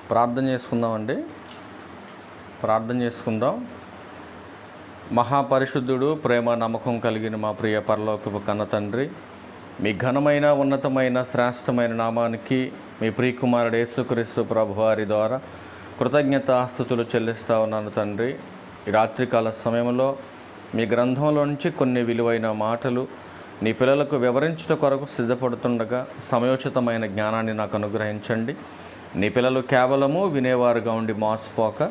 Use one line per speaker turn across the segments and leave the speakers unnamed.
ప్రార్థన చేసుకుందామండి. ప్రార్థన చేసుకుందాం. మహాపరిశుద్ధుడు, ప్రేమ నమ్మకం కలిగిన మా ప్రియ పరలోకపు కన్న తండ్రి, మీ ఘనమైన ఉన్నతమైన శ్రేష్టమైన నామానికి మీ ప్రియకుమారుడు యేసుక్రీస్తు ప్రభువారి ద్వారా కృతజ్ఞతాస్తుతులు చెల్లిస్తూ ఉన్నాను తండ్రి. ఈ రాత్రికాల సమయంలో మీ గ్రంథంలో నుంచి కొన్ని విలువైన మాటలు నీ పిల్లలకు వివరించుట కొరకు సిద్ధపడుతుండగా సమయోచితమైన జ్ఞానాన్ని నాకు అనుగ్రహించండి. నీ పిల్లలు కేవలము వినేవారుగా ఉండి మోసపోక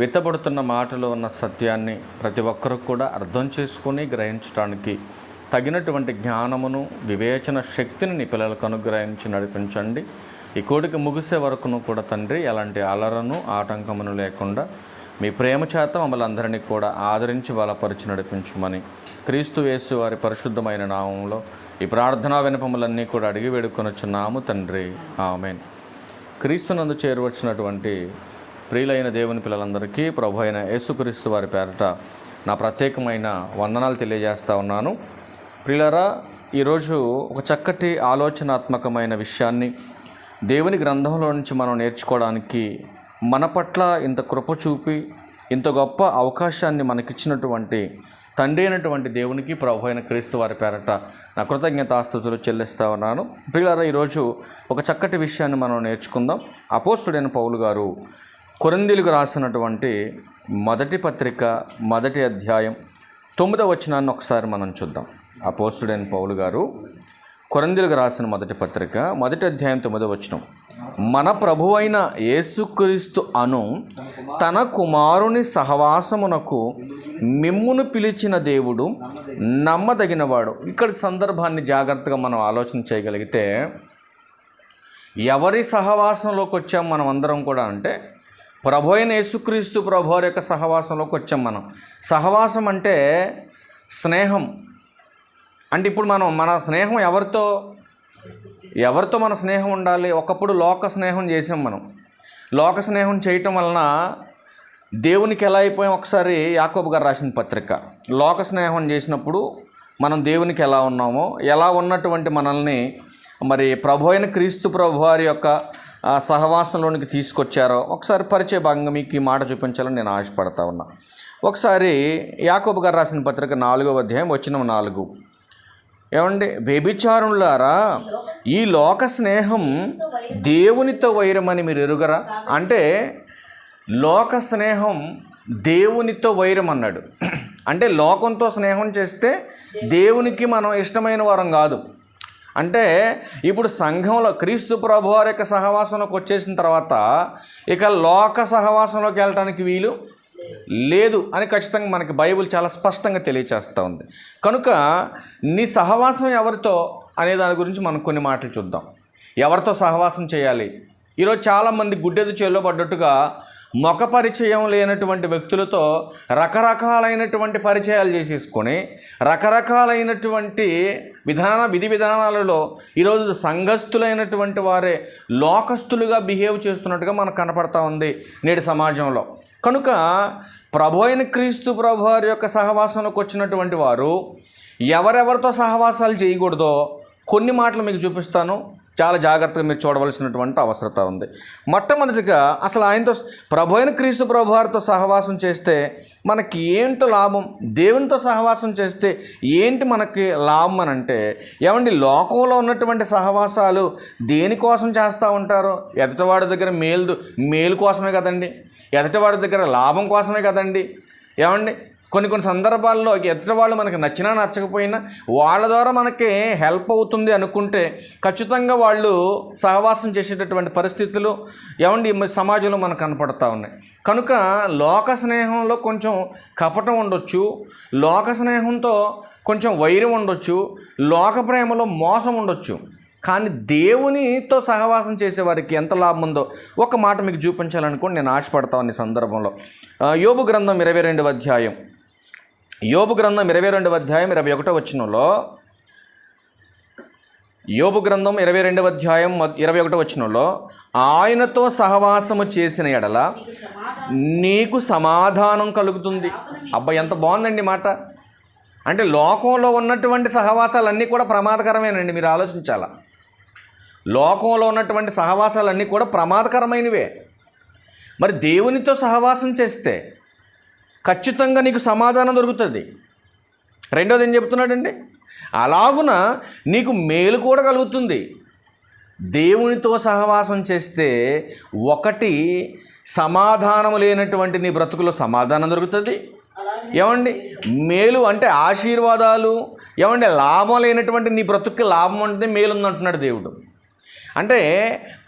విత్తబడుతున్న మాటలో ఉన్న సత్యాన్ని ప్రతి ఒక్కరూ కూడా అర్థం చేసుకుని గ్రహించడానికి తగినటువంటి జ్ఞానమును వివేచన శక్తిని నీ పిల్లలకు అనుగ్రహించి నడిపించండి. ఈ కోడికి ముగిసే వరకును కూడా తండ్రి ఎలాంటి అలరను ఆటంకమును లేకుండా మీ ప్రేమ చేత మమ్మల్ని అందరినీ కూడా ఆదరించి బలపరిచి నడిపించమని క్రీస్తు యేసు వారి పరిశుద్ధమైన నామంలో ఈ ప్రార్థనా వినపములన్నీ కూడా అడిగి వేడుకొనుచున్నాము తండ్రి, ఆమేన్. క్రీస్తునందు చేరువచ్చినటువంటి ప్రియులైన దేవుని పిల్లలందరికీ ప్రభు అయిన యేసుక్రీస్తు వారి పేరట నా ప్రత్యేకమైన వందనాలు తెలియజేస్తూ ఉన్నాను. ప్రియులారా, ఈరోజు ఒక చక్కటి ఆలోచనాత్మకమైన విషయాన్ని దేవుని గ్రంథంలో నుంచి మనం నేర్చుకోవడానికి మన పట్ల ఇంత కృప చూపి ఇంత గొప్ప అవకాశాన్ని మనకిచ్చినటువంటి తండ్రి అయినటువంటి దేవునికి ప్రభు అయిన క్రీస్తు వారి పేరట నా కృతజ్ఞతాస్తుతులు చెల్లిస్తూ ఉన్నాను. ప్రియులారా, ఈరోజు ఒక చక్కటి విషయాన్ని మనం నేర్చుకుందాం. అపోస్తుడైన పౌలు గారు కొరింథీయులకు రాసినటువంటి మొదటి పత్రిక 1వ అధ్యాయం 9వ వచనాన్ని ఒకసారి మనం చూద్దాం. అపోస్తుడైన పౌలు గారు కొరింథీయులకు రాసిన మొదటి పత్రిక 1వ అధ్యాయం 9వ వచనం, మన ప్రభువైన యేసుక్రీస్తు అను తన కుమారుని సహవాసమునకు మిమ్మును పిలిచిన దేవుడు నమ్మదగినవాడు. ఇక్కడ సందర్భాన్ని జాగ్రత్తగా మనం ఆలోచన చేయగలిగితే, ఎవరి సహవాసంలోకి వచ్చాం మనం అందరం కూడా అంటే ప్రభు అయిన యేసుక్రీస్తు ప్రభువారి యొక్క సహవాసంలోకి వచ్చాం. మనం సహవాసం అంటే స్నేహం. అంటే ఇప్పుడు మన స్నేహం ఎవరితో మన స్నేహం ఉండాలి? ఒకప్పుడు లోక స్నేహం చేసాం. మనం లోక స్నేహం చేయటం వలన దేవునికి ఎలా అయిపోయాం? ఒకసారి యాకోబు గారు రాసిన పత్రిక, లోక స్నేహం చేసినప్పుడు మనం దేవునికి ఎలా ఉన్నామో, ఎలా ఉన్నటువంటి మనల్ని మరి ప్రభు అయిన క్రీస్తు ప్రభువారి యొక్క సహవాసంలోనికి తీసుకొచ్చారో ఒకసారి పరిచయ భాగంగా మీకు ఈ మాట చూపించాలని నేను ఆశపడతా ఉన్నా. ఒకసారి యాకోబు గారు రాసిన పత్రిక 4వ అధ్యాయం వచనం 4, ఏమండి, వ్యభిచారులారా ఈ లోక స్నేహం దేవునితో వైరమని మీరు ఎరుగరా? అంటే లోక స్నేహం దేవునితో వైరం అన్నాడు. అంటే లోకంతో స్నేహం చేస్తే దేవునికి మనం ఇష్టమైన వారం కాదు. అంటే ఇప్పుడు సంఘంలో క్రీస్తు ప్రభువారి యొక్క సహవాసంలోకి వచ్చేసిన తర్వాత ఇక లోక సహవాసంలోకి వెళ్ళటానికి వీలు లేదు అని ఖచ్చితంగా మనకి బైబిల్ చాలా స్పష్టంగా తెలియచేస్తూ ఉంది. కనుక నీ సహవాసం ఎవరితో అనే దాని గురించి మనం కొన్ని మాటలు చూద్దాం. ఎవరితో సహవాసం చేయాలి? ఈరోజు చాలామంది గుడ్డెదు చేలో పడ్డట్టుగా ముఖ పరిచయం లేనటువంటి వ్యక్తులతో రకరకాలైనటువంటి పరిచయాలు చేసేసుకొని రకరకాలైనటువంటి విధి విధానాలలో ఈరోజు సంఘస్థులైనటువంటి వారే లోకస్తులుగా బిహేవ్ చేస్తున్నట్టుగా మనకు కనపడతా ఉంది నేటి సమాజంలో. కనుక ప్రభు అయిన క్రీస్తు ప్రభువారి యొక్క సహవాసంలోకి వచ్చినటువంటి వారు ఎవరెవరితో సహవాసాలు చేయకూడదో కొన్ని మాటలు మీకు చూపిస్తాను. చాలా జాగ్రత్తగా మీరు చూడవలసినటువంటి అవసరత ఉంది. మొట్టమొదటిగా అసలు ఆయనతో ప్రభు అయిన క్రీస్తు ప్రభువారితో సహవాసం చేస్తే మనకి ఏంటి లాభం? దేవునితో సహవాసం చేస్తే ఏంటి మనకి లాభం అని అంటే, ఏమండి, లోకంలో ఉన్నటువంటి సహవాసాలు దేనికోసం చేస్తూ ఉంటారు? ఎదుటివాడి దగ్గర మేలు కోసమే కదండి, ఎదుటివాడి దగ్గర లాభం కోసమే కదండి. ఏమండి, కొన్ని సందర్భాల్లో ఎదుటి వాళ్ళు మనకి నచ్చినా నచ్చకపోయినా వాళ్ళ ద్వారా మనకి హెల్ప్ అవుతుంది అనుకుంటే ఖచ్చితంగా వాళ్ళు సహవాసం చేసేటటువంటి పరిస్థితులు ఏమండి సమాజంలో మనకు కనపడతా ఉన్నాయి. కనుక లోక స్నేహంలో కొంచెం కపటం ఉండొచ్చు, లోక స్నేహంతో కొంచెం వైరం ఉండొచ్చు, లోక ప్రేమలో మోసం ఉండొచ్చు. కానీ దేవునితో సహవాసం చేసేవారికి ఎంత లాభం ఉందో ఒక మాట మీకు చూపించాలనుకోండి నేను ఆశపడతాను ఈ సందర్భంలో. యోబు గ్రంథం 22వ అధ్యాయం 21వ వచనంలో, యోబు గ్రంథం 22వ అధ్యాయం 21వ వచనంలో, ఆయనతో సహవాసము చేసిన ఎడల నీకు సమాధానం కలుగుతుంది. అబ్బాయి, ఎంత బాగుందండి మాట. అంటే లోకంలో ఉన్నటువంటి సహవాసాలన్నీ కూడా ప్రమాదకరమేనండి. మీరు ఆలోచించాలా, లోకంలో ఉన్నటువంటి సహవాసాలన్నీ కూడా ప్రమాదకరమైనవే. మరి దేవునితో సహవాసం చేస్తే ఖచ్చితంగా నీకు సమాధానం దొరుకుతుంది. రెండోది ఏం చెప్తున్నాడండి, అలాగున నీకు మేలు కూడా కలుగుతుంది. దేవునితో సహవాసం చేస్తే ఒకటి, సమాధానం లేనటువంటి నీ బ్రతుకులో సమాధానం దొరుకుతుంది. ఏమండి, మేలు అంటే ఆశీర్వాదాలు, ఏమండి లాభం లేనటువంటి నీ బ్రతుక్కి లాభం అంటే మేలు ఉందంటున్నాడు దేవుడు. అంటే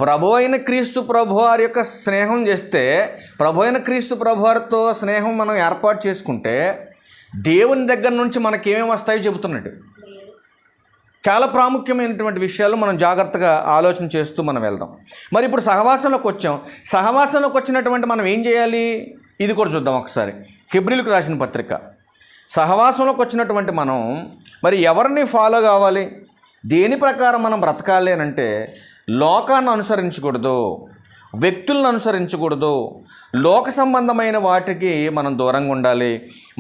ప్రభు అయిన క్రీస్తు ప్రభువారి యొక్క స్నేహం చేస్తే, ప్రభు అయిన క్రీస్తు ప్రభువారితో స్నేహం మనం ఏర్పాటు చేసుకుంటే దేవుని దగ్గర నుంచి మనకేమేమి వస్తాయో చెబుతున్నట్టు చాలా ప్రాముఖ్యమైనటువంటి విషయాలు మనం జాగ్రత్తగా ఆలోచన చేస్తూ మనం వెళ్దాం. మరి ఇప్పుడు సహవాసంలోకి వచ్చాం. సహవాసంలోకి వచ్చినటువంటి మనం ఏం చేయాలి, ఇది కూడా చూద్దాం ఒకసారి. హెబ్రీయులకు రాసిన పత్రిక. సహవాసంలోకి వచ్చినటువంటి మనం మరి ఎవరిని ఫాలో కావాలి, దేని ప్రకారం మనం బ్రతకాలి అని అంటే, లోకాన్ని అనుసరించకూడదు, వ్యక్తులను అనుసరించకూడదు, లోక సంబంధమైన వాటికి మనం దూరంగా ఉండాలి.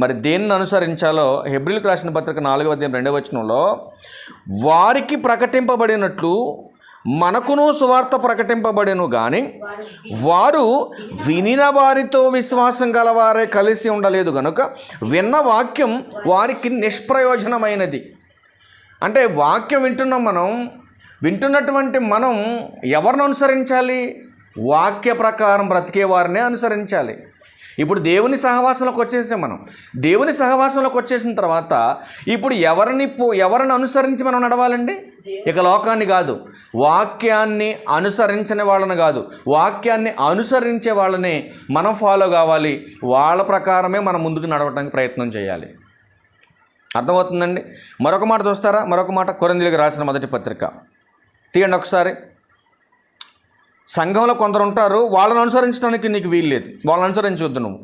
మరి దేన్ని అనుసరించాలో హెబ్రీయులకు రాసిన పత్రిక 4వ అధ్యాయం 2వ వచనంలో, వారికి ప్రకటింపబడినట్లు మనకును సువార్త ప్రకటింపబడెను కానీ వారు వినిన వారితో విశ్వాసం గలవారే కలిసి ఉండలేదు గనుక విన్న వాక్యం వారికి నిష్ప్రయోజనమైనది. అంటే వాక్యం వింటున్నటువంటి మనం ఎవరిని అనుసరించాలి, వాక్య ప్రకారం బ్రతికే వారినే అనుసరించాలి. ఇప్పుడు దేవుని సహవాసంలోకి వచ్చేసాం మనం. దేవుని సహవాసంలోకి వచ్చేసిన తర్వాత ఇప్పుడు ఎవరిని అనుసరించి మనం నడవాలండి, ఇక లోకాన్ని కాదు, వాక్యాన్ని అనుసరించని వాళ్ళని కాదు, వాక్యాన్ని అనుసరించే వాళ్ళని మనం ఫాలో కావాలి. వాళ్ళ ప్రకారమే మనం ముందుకు నడవడానికి ప్రయత్నం చేయాలి. అర్థమవుతుందండి? మరొక మాట చూస్తారా, మరొక మాట కొరింథీయులకు రాసిన మొదటి పత్రిక తీయండి ఒకసారి. సంఘంలో కొందరు ఉంటారు, వాళ్ళని అనుసరించడానికి నీకు వీలు లేదు, వాళ్ళని అనుసరించవద్దు నువ్వు.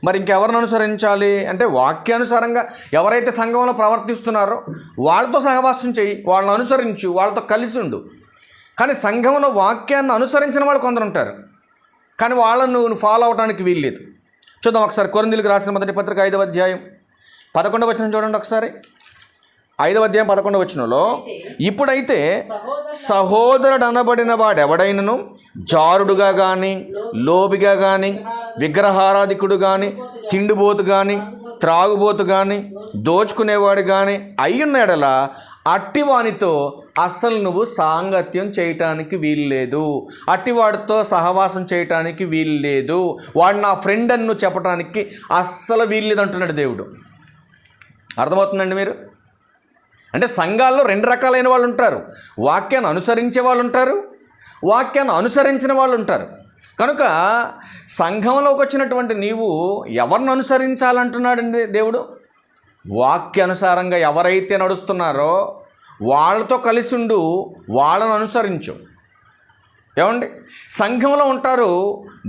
మరి ఇంకెవరిని అనుసరించాలి అంటే, వాక్యానుసారంగా ఎవరైతే సంఘంలో ప్రవర్తిస్తున్నారో వాళ్ళతో సహవాసం చేయి, వాళ్ళని అనుసరించు, వాళ్ళతో కలిసి ఉండు. కానీ సంఘంలో వాక్యాన్ని అనుసరించిన వాళ్ళు కొందరు ఉంటారు, కానీ వాళ్ళను నువ్వు ఫాలో అవడానికి వీలు లేదు. చూద్దాం ఒకసారి. కొరింథీయులకు రాసిన మొదటి పత్రిక 5వ అధ్యాయం 11వ వచనం చూడండి ఒకసారి. 5వ అధ్యాయం 11వ వచనంలో, ఇప్పుడైతే సహోదరుడు అనబడిన వాడెవడైనను జారుడుగా కానీ, లోబిగా కానీ, విగ్రహారాధికుడు కానీ, తిండిబోతు కానీ, త్రాగుబోతు కానీ, దోచుకునేవాడు కానీ అయ్యున్న ఎడల అట్టివానితో అస్సలు నువ్వు సాంగత్యం చేయటానికి వీల్లేదు, అట్టివాడితో సహవాసం చేయటానికి వీల్లేదు, వాడు నా ఫ్రెండ్ అని నువ్వు చెప్పడానికి అస్సలు వీల్లేదు అంటున్నాడు దేవుడు. అర్థమవుతుందండి మీరు? అంటే సంఘాల్లో 2 రకాలైన వాళ్ళు ఉంటారు. వాక్యాన్ని అనుసరించే వాళ్ళు ఉంటారు, వాక్యాన్ని అనుసరించిన వాళ్ళు ఉంటారు. కనుక సంఘంలోకి వచ్చినటువంటి నీవు ఎవరిని అనుసరించాలంటున్నాడండి దేవుడు? వాక్యానుసారంగా ఎవరైతే నడుస్తున్నారో వాళ్ళతో కలిసి ఉండు, వాళ్ళను అనుసరించు. ఏమండి, సంఘంలో ఉంటారు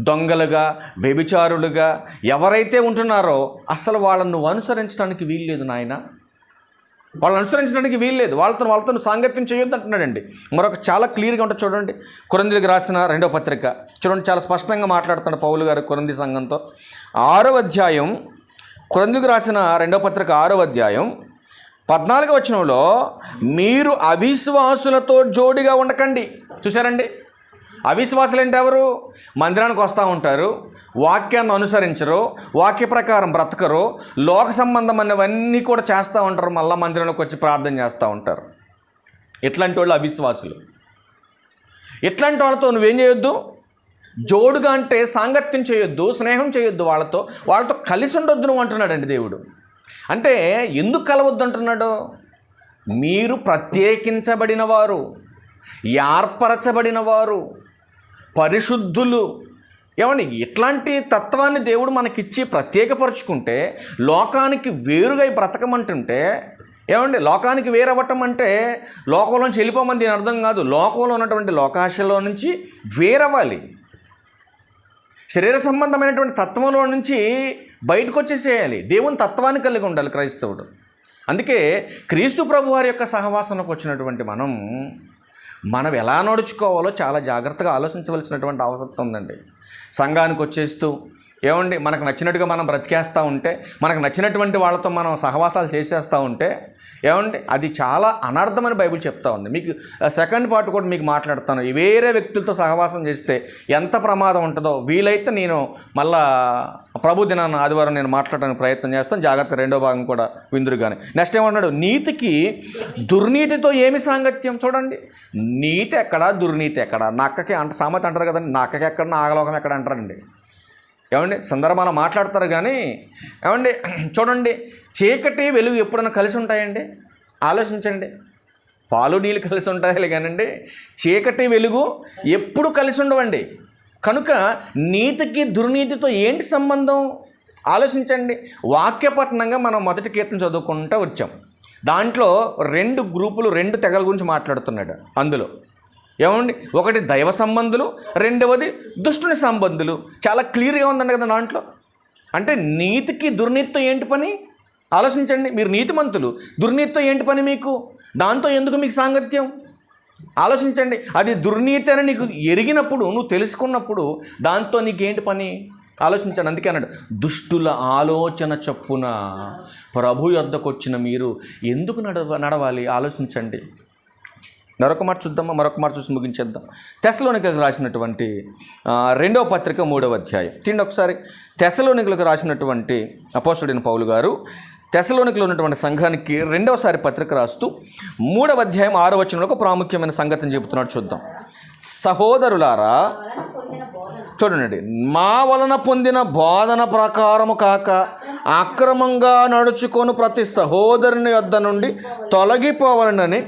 దొంగలుగా, వ్యభిచారులుగా ఎవరైతే ఉంటున్నారో అసలు వాళ్ళను నువ్వు అనుసరించడానికి వీల్లేదు నాయన, వాళ్ళని అనుసరించడానికి వీల్లేదు, వాళ్ళతో సాంగత్యం చేయొద్దు అంటున్నాడండి. మరొక చాలా క్లియర్గా ఉంటుంది చూడండి. కొరింథీయులకు రాసిన 2వ పత్రిక చూడండి, చాలా స్పష్టంగా మాట్లాడుతున్నాడు పౌలు గారు కొరింథీ సంఘంతో. 6వ అధ్యాయం, కొరింథీయులకు రాసిన 2వ పత్రిక 6వ అధ్యాయం 14వ వచనంలో, మీరు అవిశ్వాసులతో జోడిగా ఉండకండి. చూసారండి, అవిశ్వాసులు అంటే ఎవరు? మందిరానికి వస్తూ ఉంటారు, వాక్యాన్ని అనుసరించరు, వాక్య ప్రకారం బ్రతకరు, లోక సంబంధమైనవన్నీ కూడా చేస్తూ ఉంటారు, మళ్ళీ మందిరంలోకి వచ్చి ప్రార్థన చేస్తూ ఉంటారు. ఇట్లాంటి వాళ్ళు అవిశ్వాసులు. ఇట్లాంటి వాళ్ళతో నువ్వేం చేయొద్దు, జోడుగా అంటే సాంగత్యం చేయొద్దు, స్నేహం చేయొద్దు, వాళ్ళతో కలిసి ఉండొద్దు నువ్వు అంటున్నాడండి దేవుడు. అంటే ఎందుకు కలవద్దు అంటున్నాడు? మీరు ప్రత్యేకించబడిన వారు, ఏర్పరచబడిన వారు, పరిశుద్ధులు. ఏమండి, ఇట్లాంటి తత్వాన్ని దేవుడు మనకిచ్చి ప్రత్యేకపరుచుకుంటే, లోకానికి వేరుగా బ్రతకమంటుంటే, ఏమండి లోకానికి వేరవ్వటం అంటే లోకంలోంచి వెళ్ళిపోమని దీని అర్థం కాదు. లోకంలో ఉన్నటువంటి లోకాశలో నుంచి వేరవ్వాలి, శరీర సంబంధమైనటువంటి తత్వంలో నుంచి బయటకు వచ్చేసేయాలి, దేవుని తత్వాన్ని కలిగి ఉండాలి క్రైస్తవుడు. అందుకే క్రీస్తు ప్రభు వారి యొక్క సహవాసంలోకి వచ్చినటువంటి మనం ఎలా నడుచుకోవాలో చాలా జాగ్రత్తగా ఆలోచించవలసినటువంటి అవసరం ఉందండి. సంఘానికి వచ్చేస్తూ ఏమండి మనకు నచ్చినట్టుగా మనం బ్రతికేస్తూ ఉంటే, మనకు నచ్చినటువంటి వాళ్ళతో మనం సహవాసాలు చేసేస్తూ ఉంటే ఏమంటే అది చాలా అనర్థమని బైబిల్ చెప్తా ఉంది. మీకు సెకండ్ పార్ట్ కూడా మీకు మాట్లాడతాను. వేరే వ్యక్తులతో సహవాసం చేస్తే ఎంత ప్రమాదం ఉంటుందో వీలైతే నేను మళ్ళా ప్రభు దినాన్ని ఆదివారం నేను మాట్లాడడానికి ప్రయత్నం చేస్తాను. జాగ్రత్త, రెండో భాగం కూడా విందురు. కానీ నెక్స్ట్ ఏమన్నాడు, నీతికి దుర్నీతితో ఏమి సాంగత్యం. చూడండి, నీతి ఎక్కడ, దుర్నీతి ఎక్కడ. నక్కకి సామెత అంటారు కదండి, నక్కకి ఎక్కడ నాగలోకం ఎక్కడ అంటారండి. ఏమండి సందర్భాలు మాట్లాడతారు కానీ ఏమండి చూడండి, చీకటి వెలుగు ఎప్పుడైనా కలిసి ఉంటాయండి? ఆలోచించండి. పాలు నీళ్ళు కలిసి ఉంటాయి కానండి, చీకటి వెలుగు ఎప్పుడు కలిసి ఉండవండి. కనుక నీతికి దుర్నీతితో ఏంటి సంబంధం ఆలోచించండి. వాక్యపట్నంగా మనం మొదటి కీర్తన చదువుకుంటూ వచ్చాం. దాంట్లో 2 గ్రూపులు 2 తెగల గురించి మాట్లాడుతున్నాడు. అందులో ఏమండి, ఒకటి దైవ సంబంధులు, రెండవది దుష్టుని సంబంధులు. చాలా క్లియర్గా ఉందండి కదా దాంట్లో. అంటే నీతికి దుర్నీతితో ఏంటి పని ఆలోచించండి. మీరు నీతిమంతులు, దుర్నీతితో ఏంటి పని మీకు? దాంతో ఎందుకు మీకు సాంగత్యం ఆలోచించండి. అది దుర్నీతి అని నీకు ఎరిగినప్పుడు, నువ్వు తెలుసుకున్నప్పుడు దాంతో నీకేంటి పని ఆలోచించండి. అందుకే అన్నాడు, దుష్టుల ఆలోచన చొప్పున ప్రభు యొద్దకు వచ్చిన మీరు ఎందుకు నడవాలి ఆలోచించండి. మరొక మాట చూద్దామా? మరొక మాట చూసి ముగించేద్దాం. తెస్సలోనికలకు రాసినటువంటి 2వ పత్రిక 3వ అధ్యాయం తిండి ఒకసారి. తెస్సలోనికలకు రాసినటువంటి అపోస్తలుడైన పౌలు గారు తెస్సలోనికలో ఉన్నటువంటి సంఘానికి 2వసారి పత్రిక రాస్తూ 3వ అధ్యాయం 6వ వచనంలో ఒక ప్రాముఖ్యమైన సంగతిని చెబుతున్నాడు. చూద్దాం. సహోదరులారా, చూడండి, మా వలన పొందిన బోధన ప్రకారము కాక అక్రమంగా నడుచుకొని ప్రతి సహోదరుని యొద్ద నుండి తొలగిపోవాలని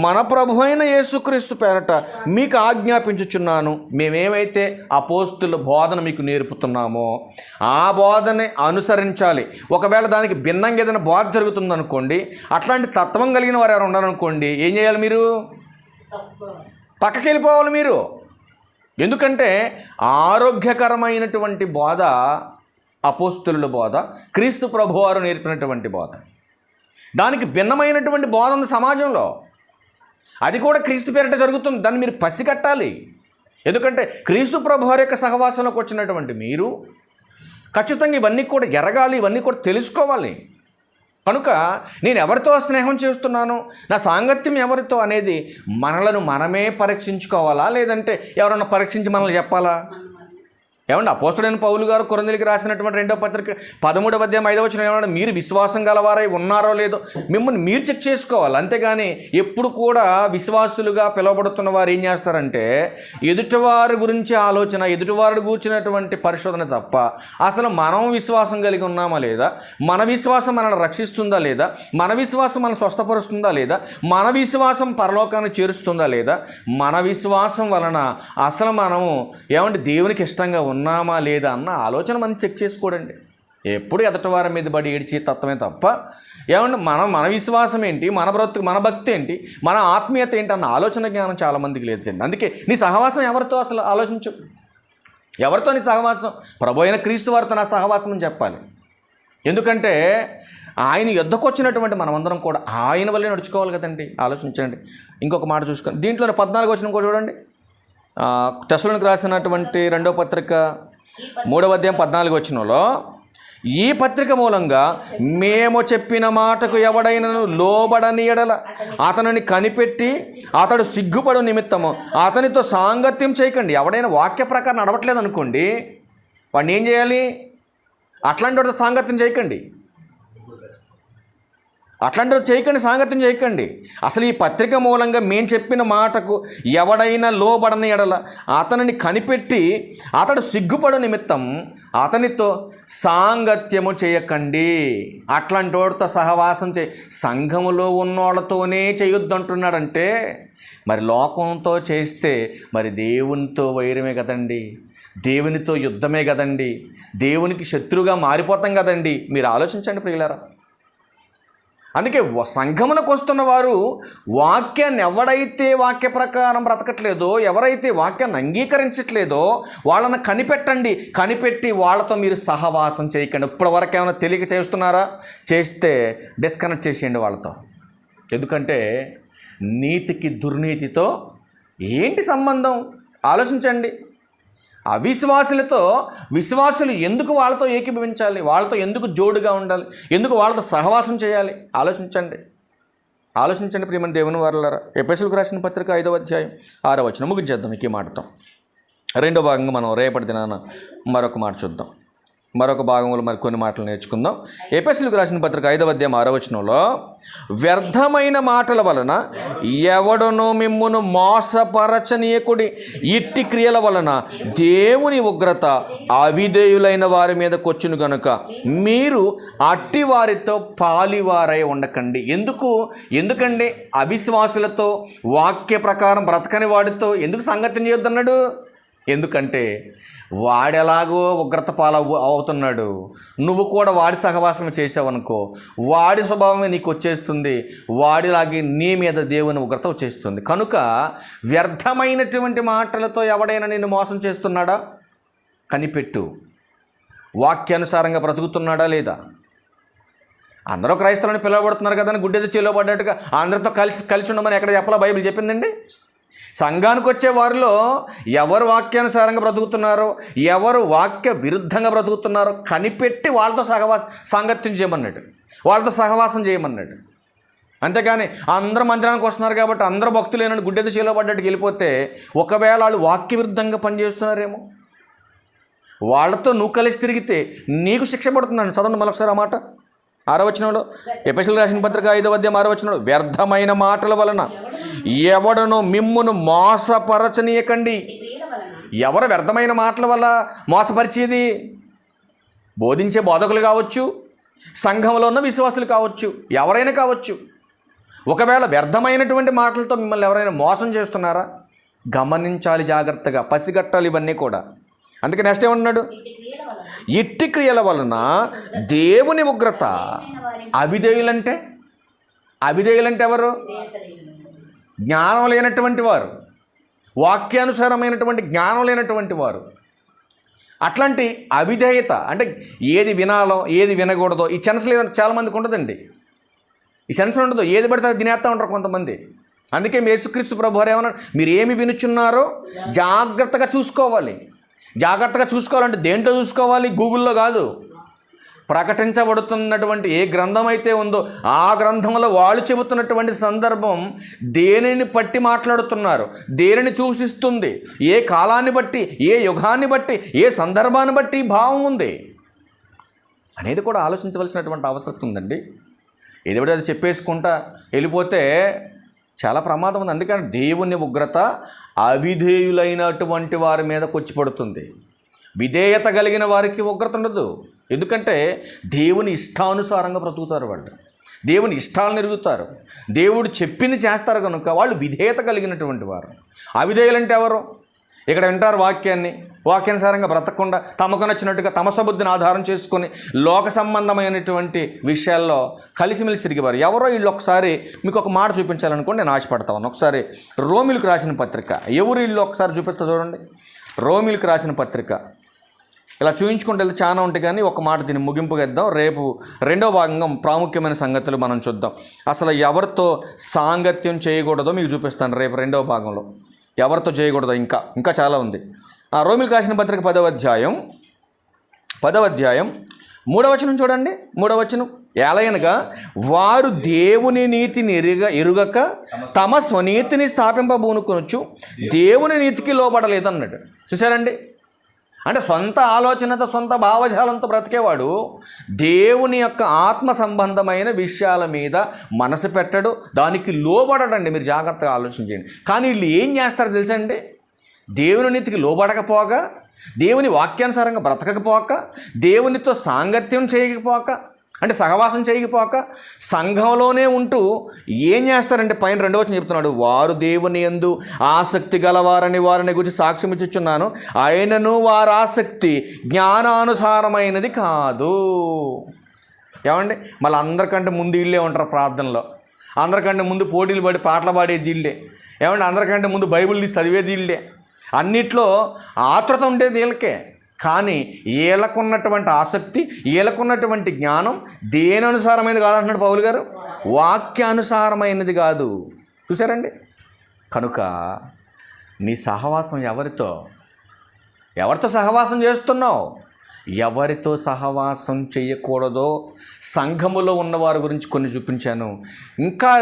మన ప్రభు అయిన యేసుక్రీస్తు పేరట మీకు ఆజ్ఞాపించుచున్నాను. మేమేమైతే అపోస్తుల బోధన మీకు నేర్పుతున్నామో ఆ బోధనే అనుసరించాలి. ఒకవేళ దానికి భిన్నంగా ఏదైనా బోధ జరుగుతుందనుకోండి, అట్లాంటి తత్వం కలిగిన వారు ఎవరు ఉన్నారనుకోండి, ఏం చేయాలి? మీరు పక్కకి వెళ్ళిపోవాలి మీరు. ఎందుకంటే ఆరోగ్యకరమైనటువంటి బోధ అపోస్తుల బోధ, క్రీస్తు ప్రభువారు నేర్పినటువంటి బోధ. దానికి భిన్నమైనటువంటి బోధ ఉంది సమాజంలో, అది కూడా క్రీస్తు పేరిట జరుగుతుంది. దాన్ని మీరు పసిగట్టాలి. ఎందుకంటే క్రీస్తు ప్రభువారి యొక్క సహవాసంలోకి వచ్చినటువంటి మీరు ఖచ్చితంగా ఇవన్నీ కూడా ఎరగాలి, ఇవన్నీ కూడా తెలుసుకోవాలి. కనుక నేను ఎవరితో స్నేహం చేస్తున్నాను, నా సాంగత్యం ఎవరితో అనేది మనలను మనమే పరీక్షించుకోవాలా, లేదంటే ఎవరన్నా పరీక్షించి మనల్ని చెప్పాలా? ఏమండి, అపోస్తలుడైన పౌలు గారు కొరింథీయులకు రాసినటువంటి 2వ పత్రిక 13వ అధ్యాయం 5వ వచనం ఏమన్నా, మీరు విశ్వాసం గలవారై ఉన్నారో లేదో మిమ్మల్ని మీరు చెక్ చేసుకోవాలి. అంతేగాని ఎప్పుడు కూడా విశ్వాసులుగా పిలువబడుతున్న వారు ఏం చేస్తారంటే ఎదుటివారి గురించి ఆలోచన, ఎదుటివారి కూర్చున్నటువంటి పరిశోధన తప్ప అసలు మనం విశ్వాసం కలిగి ఉన్నామా లేదా, మన విశ్వాసం మనల్ని రక్షిస్తుందా లేదా, మన విశ్వాసం మనం స్వస్థపరుస్తుందా లేదా, మన విశ్వాసం పరలోకాన్ని చేరుస్తుందా లేదా, మన విశ్వాసం వలన అసలు మనము ఏమంటే దేవునికి ఇష్టంగా ఉన్నామా లేదా అన్న ఆలోచన మనం చెక్ చేసుకోడండి. ఎప్పుడు ఎదటివారి మీద బడి ఏడ్చే తత్వమే తప్ప ఏమంటే మన విశ్వాసం ఏంటి, మన బ్రతుకు, మన భక్తి ఏంటి, మన ఆత్మీయత ఏంటి అన్న ఆలోచన జ్ఞానం చాలామందికి లేదండి. అందుకే నీ సహవాసం ఎవరితో అసలు ఆలోచించు. ఎవరితో నీ సహవాసం? ప్రభు అయిన క్రీస్తు వారితో నా సహవాసం అని చెప్పాలి. ఎందుకంటే ఆయన యుద్ధకు వచ్చినటువంటి మనమందరం కూడా ఆయన వల్లే నడుచుకోవాలి కదండి. ఆలోచించండి. ఇంకొక మాట చూసుకొని దీంట్లోనే 14వ వచనం కూడా చూడండి. తెస్సలోనికి రాసినటువంటి 2వ పత్రిక 3వ అధ్యాయం 14వ వచనంలో, ఈ పత్రిక మూలంగా మేము చెప్పిన మాటకు ఎవడైనను లోబడని ఎడల అతనిని కనిపెట్టి అతడు సిగ్గుపడు నిమిత్తము అతనితో సాంగత్యం చేయకండి. ఎవడైనా వాక్య ప్రకారం నడవట్లేదు అనుకోండి, వాడిని ఏం చేయాలి? అట్లాంటి వాడితో సాంగత్యం చేయకండి. అట్లాంటివి చేయకండి, సాంగత్యం చేయకండి. అసలు ఈ పత్రిక మూలంగా మేము చెప్పిన మాటకు ఎవడైనా లోబడని ఎడల అతనిని కనిపెట్టి అతడు సిగ్గుపడు నిమిత్తం అతనితో సాంగత్యము చేయకండి. అట్లాంటి వాడితో సహవాసం సంఘములో ఉన్నోళ్ళతోనే చేయొద్దు అంటున్నాడంటే మరి లోకంతో చేస్తే మరి దేవునితో వైరమే కదండి, దేవునితో యుద్ధమే కదండి, దేవునికి శత్రువుగా మారిపోతాం కదండి. మీరు ఆలోచించండి ప్రియులారా. అందుకే సంఘములకు వస్తున్న వారు వాక్యాన్ని ఎవడైతే వాక్య ప్రకారం బ్రతకట్లేదో, ఎవరైతే వాక్యాన్ని అంగీకరించట్లేదో వాళ్ళని కనిపెట్టండి. కనిపెట్టి వాళ్ళతో మీరు సహవాసం చేయకండి. ఇప్పటి వరకు ఏమైనా తెలియక చేస్తున్నారా? చేస్తే డిస్కనెక్ట్ చేసేయండి వాళ్ళతో. ఎందుకంటే నీతికి దుర్నీతితో ఏంటి సంబంధం ఆలోచించండి. అవిశ్వాసులతో విశ్వాసులు ఎందుకు వాళ్ళతో ఏకీభవించాలి? వాళ్ళతో ఎందుకు జోడుగా ఉండాలి? ఎందుకు వాళ్ళతో సహవాసం చేయాలి? ఆలోచించండి. ఆలోచించండి ప్రియమైన దేవుని వారలారా. ఎఫెసీయులకు రాసిన పత్రిక 5వ అధ్యాయం 6వ వచనం ముగించేద్దాం ఈ మాటతో. రెండో భాగంగా మనం రేపటి దినాన మరొక మాట చూద్దాం. మరొక భాగంలో మరి కొన్ని మాటలు నేర్చుకుందాం. ఎఫెసీయులకు రాసిన పత్రిక 5వ అధ్యాయం 6వ వచనంలో, వ్యర్థమైన మాటల వలన ఎవడును మిమ్మును మోసపరచనీయకుడి, ఇట్టి క్రియల వలన దేవుని ఉగ్రత అవిధేయులైన వారి మీదకొచ్చును గనుక మీరు అట్టి వారితో పాలివారై ఉండకండి. ఎందుకండి అవిశ్వాసులతో, వాక్య ప్రకారం బ్రతకని వాడితో ఎందుకు సంగతి చేయొద్దన్నాడు? ఎందుకంటే వాడెలాగో ఉగ్రత అవుతున్నాడు, నువ్వు కూడా వాడి సహవాసం చేసావనుకో, వాడి స్వభావమే నీకు వచ్చేస్తుంది, వాడిలాగే నీ మీద దేవుని ఉగ్రత వచ్చేస్తుంది. కనుక వ్యర్థమైనటువంటి మాటలతో ఎవడైనా నిన్ను మోసం చేస్తున్నాడా కనిపెట్టు. వాక్యానుసారంగా బ్రతుకుతున్నాడా లేదా? అందరూ క్రైస్తవులని పిలువబడుతున్నారు కదా అని గుడ్డెది చేలో పడ్డట్టుగా అందరితో కలిసి ఉండమని ఎక్కడ చెప్పాలా బైబిల్ చెప్పిందండి? సంఘానికి వచ్చే వారిలో ఎవరు వాక్యానుసారంగా బ్రతుకుతున్నారో, ఎవరు వాక్య విరుద్ధంగా బ్రతుకుతున్నారో కనిపెట్టి వాళ్ళతో సాంగత్యం చేయమన్నాడు, వాళ్ళతో సహవాసం చేయమన్నాడు. అంతేగాని అందరూ మందిరానికి వస్తున్నారు కాబట్టి అందరూ భక్తులేనని గుడ్డెది చేలో పడ్డట్టుకు వెళ్ళిపోతే ఒకవేళ వాళ్ళు వాక్య విరుద్ధంగా పనిచేస్తున్నారేమో, వాళ్ళతో నువ్వు కలిసి తిరిగితే నీకు శిక్ష పడుతుందండి. చదవండి మరొకసారి ఆ మాట 6వ వచనంలో, ఎఫెసీయులకు రాసిన పత్రిక 5వ అధ్యాయం 6వ వచనంలో, వ్యర్థమైన మాటల వలన ఎవడను మిమ్మును మోసపరచనీయకండి. ఎవరు వ్యర్థమైన మాటల వల్ల మోసపరిచేది? బోధించే బోధకులు కావచ్చు, సంఘంలో ఉన్న విశ్వాసులు కావచ్చు, ఎవరైనా కావచ్చు. ఒకవేళ వ్యర్థమైనటువంటి మాటలతో మిమ్మల్ని ఎవరైనా మోసం చేస్తున్నారా గమనించాలి, జాగ్రత్తగా పసిగట్టాలి ఇవన్నీ కూడా. అందుకే నెక్స్ట్ ఏమన్నాడు? ఇట్టి క్రియల వలన దేవుని ఉగ్రత అవిధేయులంటే ఎవరు? జ్ఞానం లేనటువంటి వారు, వాక్యానుసారమైనటువంటి జ్ఞానం లేనటువంటి వారు. అట్లాంటి అవిధేయత అంటే ఏది వినాలో ఏది వినకూడదో ఈ సెన్స్ లేదు చాలామందికి ఉండదండి. ఈ సెన్స్ ఉండదు, ఏది పడితే అది తినేస్తూ ఉంటారు కొంతమంది. అందుకే యేసుక్రీస్తు ప్రభువారు ఏమన్నాడు? మీరు ఏమి వినుచున్నారో జాగ్రత్తగా చూసుకోవాలి. జాగ్రత్తగా చూసుకోవాలంటే దేంట్లో చూసుకోవాలి? గూగుల్లో కాదు. ప్రకటించబడుతున్నటువంటి ఏ గ్రంథం అయితే ఉందో ఆ గ్రంథంలో వాళ్ళు చెబుతున్నటువంటి సందర్భం దేనిని బట్టి మాట్లాడుతున్నారు, దేనిని సూచిస్తుంది, ఏ కాలాన్ని బట్టి, ఏ యుగాన్ని బట్టి, ఏ సందర్భాన్ని బట్టి భావం ఉంది అనేది కూడా ఆలోచించవలసినటువంటి అవసరం ఉందండి. ఏదో అది చెప్పేసుకుంటా వెళ్ళిపోతే చాలా ప్రమాదం ఉంది. అందుకని దేవుని ఉగ్రత అవిధేయులైనటువంటి వారి మీదకి వచ్చి పడుతుంది. విధేయత కలిగిన వారికి ఉగ్రత ఉండదు. ఎందుకంటే దేవుని ఇష్టానుసారంగా బ్రతుకుతారు, వాళ్ళు దేవుని ఇష్టాలను ఎరుగుతారు, దేవుడు చెప్పింది చేస్తారు కనుక వాళ్ళు విధేయత కలిగినటువంటి వారు. అవిధేయులంటే ఎవరు? ఇక్కడ వింటారు వాక్యాన్ని, వాక్యానుసారంగా బ్రతకకుండా తమకు నచ్చినట్టుగా తమ సబుద్ధిని ఆధారం చేసుకొని లోక సంబంధమైనటువంటి విషయాల్లో కలిసిమెలిసి తిరిగేవారు. ఎవరో వీళ్ళు ఒకసారి మీకు ఒక మాట చూపించాలనుకోండి, నేను ఆశపడతాను. ఒకసారి రోమిలకు రాసిన పత్రిక, ఎవరు వీళ్ళు ఒకసారి చూపిస్తా చూడండి. రోమిలకు రాసిన పత్రిక ఇలా చూపించుకుంటే వెళ్తే చాలా ఉంటాయి, కానీ ఒక మాట దీన్ని ముగింపుగా ఇద్దాం. రేపు రెండో భాగంగా ప్రాముఖ్యమైన సంగతులు మనం చూద్దాం. అసలు ఎవరితో సాంగత్యం చేయకూడదో మీకు చూపిస్తాను రేపు రెండవ భాగంలో. ఎవరితో చేయకూడదో ఇంకా చాలా ఉంది. ఆ రోమిలకు రాసిన పత్రిక 10వ అధ్యాయం 3వ వచనం చూడండి. 3వ వచనం, ఎలయనగా వారు దేవుని నీతిని ఎరుగక తమ స్వనీతిని స్థాపింపబూనుకొనొచ్చు దేవుని నీతికి లోబడలేదు అన్నాడు. చూసారండి? అంటే సొంత ఆలోచనతో సొంత భావజాలంతో బ్రతికేవాడు దేవుని యొక్క ఆత్మ సంబంధమైన విషయాల మీద మనసు పెట్టడు, దానికి లోబడడండి. మీరు జాగ్రత్తగా ఆలోచించండి. కానీ వీళ్ళు ఏం చేస్తారో తెలుసండి? దేవుని నీతికి లోబడకపోగా, దేవుని వాక్యానుసారంగా బ్రతకకపోక, దేవునితో సాంగత్యం చేయకపోక, అంటే సహవాసం చేయకపోక, సంఘంలోనే ఉంటూ ఏం చేస్తారంటే పైన 2వ వచనం చెప్తున్నాడు, వారు దేవుని యందు ఆసక్తి గలవారని వారిని గురించి సాక్ష్యం ఇచ్చుచున్నాను, ఆయనను వారి ఆసక్తి జ్ఞానానుసారమైనది కాదు. ఏమండి? మళ్ళీ అందరికంటే ముందు వీళ్ళే ఉంటారు ప్రార్థనలో, అందరికంటే ముందు పోటీలు పడి పాటలు పాడేది వీళ్ళే. ఏమంటే? అందరికంటే ముందు బైబిల్ తీసి చదివేది వీళ్ళే. అన్నిట్లో ఆతృత ఉండేది వీళ్ళకే. కానీ వీళ్ళకున్నటువంటి ఆసక్తి, వీళ్ళకున్నటువంటి జ్ఞానం దేని అనుసారమైనది కాదంటున్నాడు పౌలు గారు, వాక్యానుసారమైనది కాదు. చూసారండి? కనుక నీ సహవాసం ఎవరితో సహవాసం చేస్తున్నావు? ఎవరితో సహవాసం చేయకూడదో సంఘములో ఉన్నవారి గురించి కొన్ని చూపించాను. ఇంకా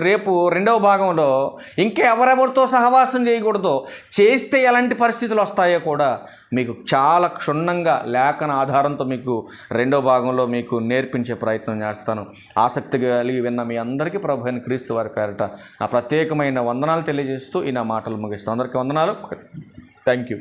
రేపు రెండవ భాగంలో ఇంకా ఎవరెవరితో సహవాసం చేయకూడదో, చేస్తే ఎలాంటి పరిస్థితులు వస్తాయో కూడా మీకు చాలా క్షుణ్ణంగా లేఖన ఆధారంతో మీకు రెండవ భాగంలో మీకు నేర్పించే ప్రయత్నం చేస్తాను. ఆసక్తి కలిగి విన్న మీ అందరికీ ప్రభు అయిన క్రీస్తు వారి పేరిట నా ప్రత్యేకమైన వందనాలు తెలియజేస్తూ ఈ నా మాటలు ముగిస్తాను. అందరికీ వందనాలు. Thank you.